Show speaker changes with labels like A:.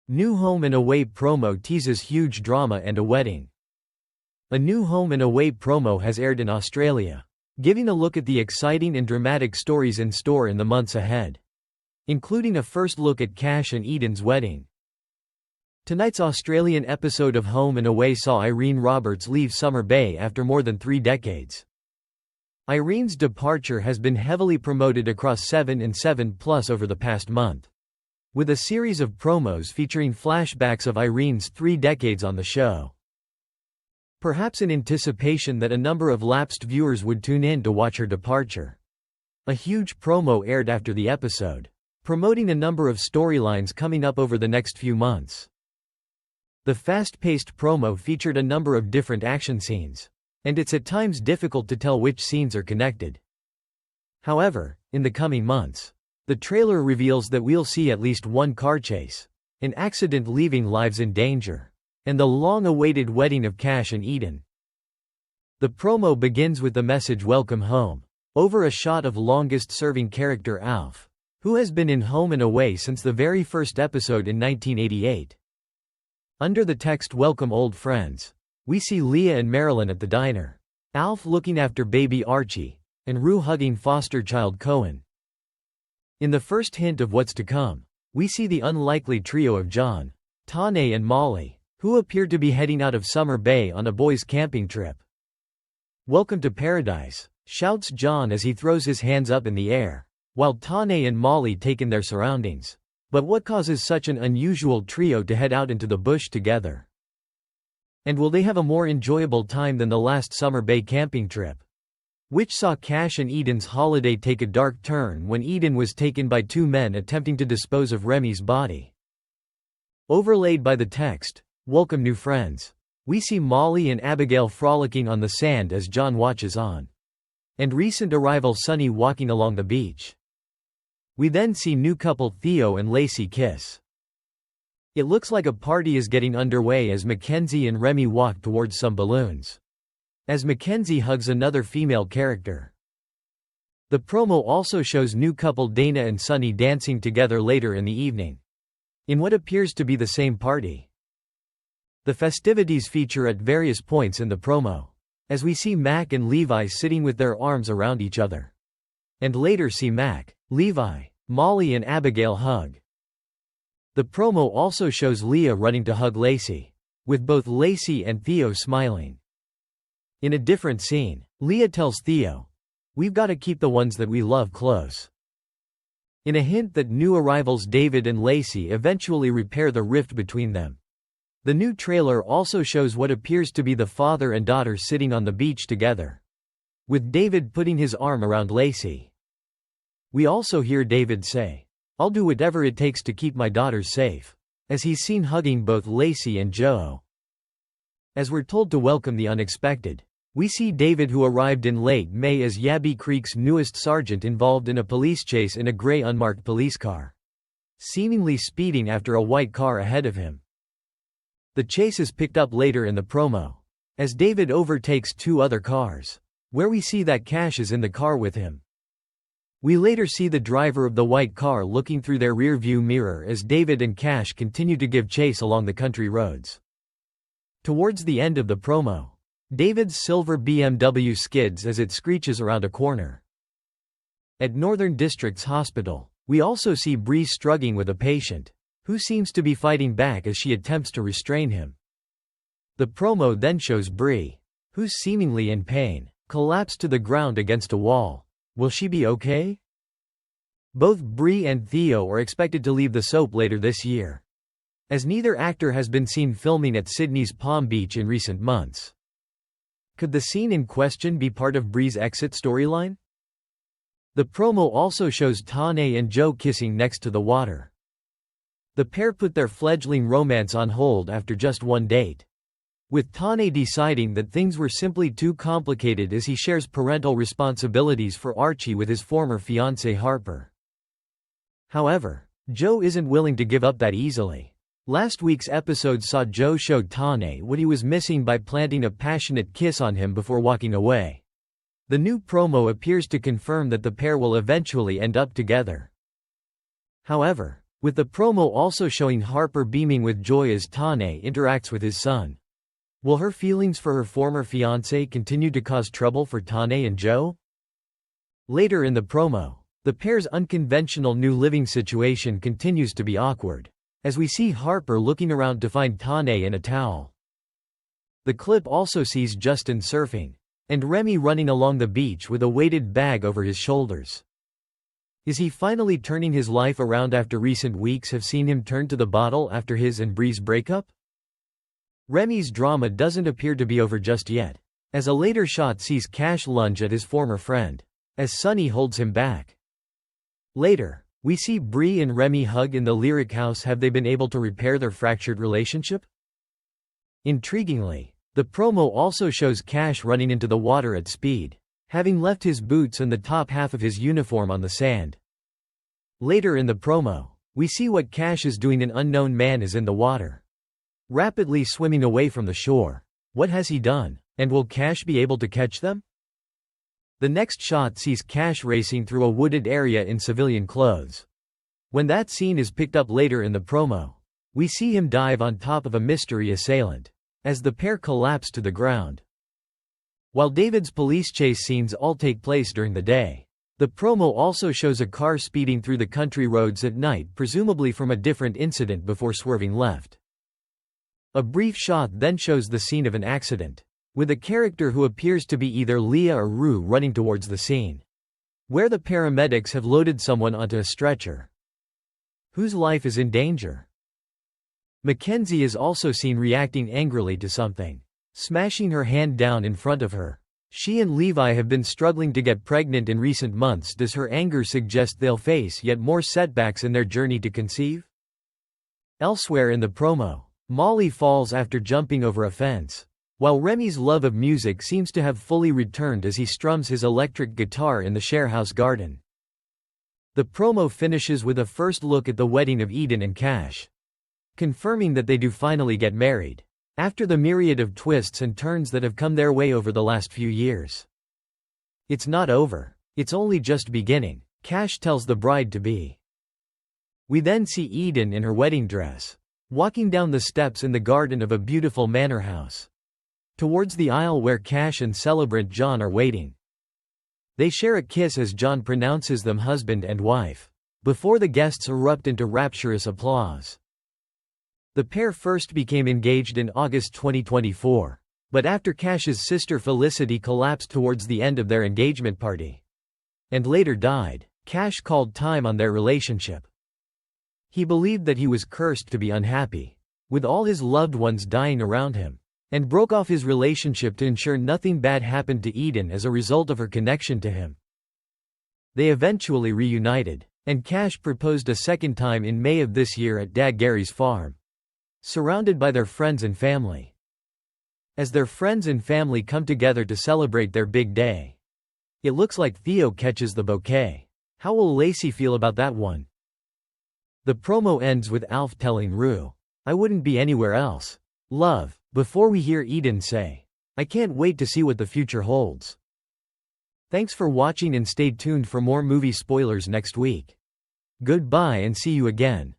A: New home and away promo teases huge drama and a wedding. A new home and away promo has aired in Australia, giving a look at the exciting and dramatic stories in store in the months ahead, including a first look at Cash and Eden's wedding. Tonight's Australian episode of Home and Away saw Irene Roberts leave Summer Bay after more than 3 decades. Irene's departure has been heavily promoted across 7 and 7+ over the past month, with a series of promos featuring flashbacks of Irene's 3 decades on the show. Perhaps in anticipation that a number of lapsed viewers would tune in to watch her departure. A huge promo aired after the episode, promoting a number of storylines coming up over the next few months. The fast-paced promo featured a number of different action scenes, and it's at times difficult to tell which scenes are connected. However, in the coming months, the trailer reveals that we'll see at least one car chase, an accident leaving lives in danger, and the long-awaited wedding of Cash and Eden. The promo begins with the message "Welcome home," over a shot of longest-serving character Alf, who has been in Home and Away since the very first episode in 1988. Under the text "Welcome old friends," we see Leah and Marilyn at the diner, Alf looking after baby Archie, and Rue hugging foster child Cohen. In the first hint of what's to come, we see the unlikely trio of John, Tane and Molly, who appear to be heading out of Summer Bay on a boys' camping trip. "Welcome to paradise," shouts John as he throws his hands up in the air, while Tane and Molly take in their surroundings. But what causes such an unusual trio to head out into the bush together? And will they have a more enjoyable time than the last Summer Bay camping trip, which saw Cash and Eden's holiday take a dark turn when Eden was taken by 2 men attempting to dispose of Remy's body? Overlaid by the text, "Welcome new friends," we see Molly and Abigail frolicking on the sand as John watches on, and recent arrival Sunny walking along the beach. We then see new couple Theo and Lacey kiss. It looks like a party is getting underway as Mackenzie and Remy walk towards some balloons, as Mackenzie hugs another female character. The promo also shows new couple Dana and Sunny dancing together later in the evening, in what appears to be the same party. The festivities feature at various points in the promo, as we see Mac and Levi sitting with their arms around each other, and later see Mac, Levi, Molly and Abigail hug. The promo also shows Leah running to hug Lacey, with both Lacey and Theo smiling. In a different scene, Leah tells Theo, "We've got to keep the ones that we love close," in a hint that new arrivals David and Lacey eventually repair the rift between them. The new trailer also shows what appears to be the father and daughter sitting on the beach together, with David putting his arm around Lacey. We also hear David say, "I'll do whatever it takes to keep my daughters safe," as he's seen hugging both Lacey and Joe. As we're told to welcome the unexpected, we see David, who arrived in late May as Yabby Creek's newest sergeant involved in a police chase in a gray unmarked police car, seemingly speeding after a white car ahead of him. The chase is picked up later in the promo, as David overtakes 2 other cars, where we see that Cash is in the car with him. We later see the driver of the white car looking through their rear-view mirror as David and Cash continue to give chase along the country roads. Towards the end of the promo, David's silver BMW skids as it screeches around a corner. At Northern District's hospital, we also see Bree struggling with a patient, who seems to be fighting back as she attempts to restrain him. The promo then shows Bree, who's seemingly in pain, collapse to the ground against a wall. Will she be okay? Both Bree and Theo are expected to leave the soap later this year, as neither actor has been seen filming at Sydney's Palm Beach in recent months. Could the scene in question be part of Bree's exit storyline? The promo also shows Tane and Joe kissing next to the water. The pair put their fledgling romance on hold after just one date, with Tane deciding that things were simply too complicated as he shares parental responsibilities for Archie with his former fiancée Harper. However, Joe isn't willing to give up that easily. Last week's episode saw Joe show Tane what he was missing by planting a passionate kiss on him before walking away. The new promo appears to confirm that the pair will eventually end up together. However, with the promo also showing Harper beaming with joy as Tane interacts with his son. Will her feelings for her former fiancé continue to cause trouble for Tane and Joe? Later in the promo, the pair's unconventional new living situation continues to be awkward, as we see Harper looking around to find Tane in a towel. The clip also sees Justin surfing, and Remy running along the beach with a weighted bag over his shoulders. Is he finally turning his life around after recent weeks have seen him turn to the bottle after his and Bree's breakup? Remy's drama doesn't appear to be over just yet, as a later shot sees Cash lunge at his former friend, as Sonny holds him back. Later, we see Bree and Remy hug in the Lyric House. Have they been able to repair their fractured relationship? Intriguingly, the promo also shows Cash running into the water at speed, having left his boots and the top half of his uniform on the sand. Later in the promo, we see what Cash is doing. An unknown man is in the water, rapidly swimming away from the shore. What has he done? And will Cash be able to catch them? The next shot sees Cash racing through a wooded area in civilian clothes. When that scene is picked up later in the promo, we see him dive on top of a mystery assailant, as the pair collapse to the ground. While David's police chase scenes all take place during the day, the promo also shows a car speeding through the country roads at night, presumably from a different incident, before swerving left. A brief shot then shows the scene of an accident, with a character who appears to be either Leah or Rue running towards the scene, where the paramedics have loaded someone onto a stretcher. Whose life is in danger? Mackenzie is also seen reacting angrily to something, smashing her hand down in front of her. She and Levi have been struggling to get pregnant in recent months. Does her anger suggest they'll face yet more setbacks in their journey to conceive? Elsewhere in the promo, Molly falls after jumping over a fence, while Remy's love of music seems to have fully returned as he strums his electric guitar in the sharehouse garden. The promo finishes with a first look at the wedding of Eden and Cash, confirming that they do finally get married, after the myriad of twists and turns that have come their way over the last few years. It's not over, it's only just beginning, Cash tells the bride-to-be. We then see Eden in her wedding dress, walking down the steps in the garden of a beautiful manor house, towards the aisle where Cash and celebrant John are waiting. They share a kiss as John pronounces them husband and wife, before the guests erupt into rapturous applause. The pair first became engaged in August 2024, but after Cash's sister Felicity collapsed towards the end of their engagement party, and later died, Cash called time on their relationship. He believed that he was cursed to be unhappy, with all his loved ones dying around him, and broke off his relationship to ensure nothing bad happened to Eden as a result of her connection to him. They eventually reunited, and Cash proposed a second time in May of this year at Dad Gary's farm, surrounded by their friends and family. As their friends and family come together to celebrate their big day, it looks like Theo catches the bouquet. How will Lacey feel about that one? The promo ends with Alf telling Rue, "I wouldn't be anywhere else, love," before we hear Eden say, "I can't wait to see what the future holds." Thanks for watching and stay tuned for more movie spoilers next week. Goodbye and see you again.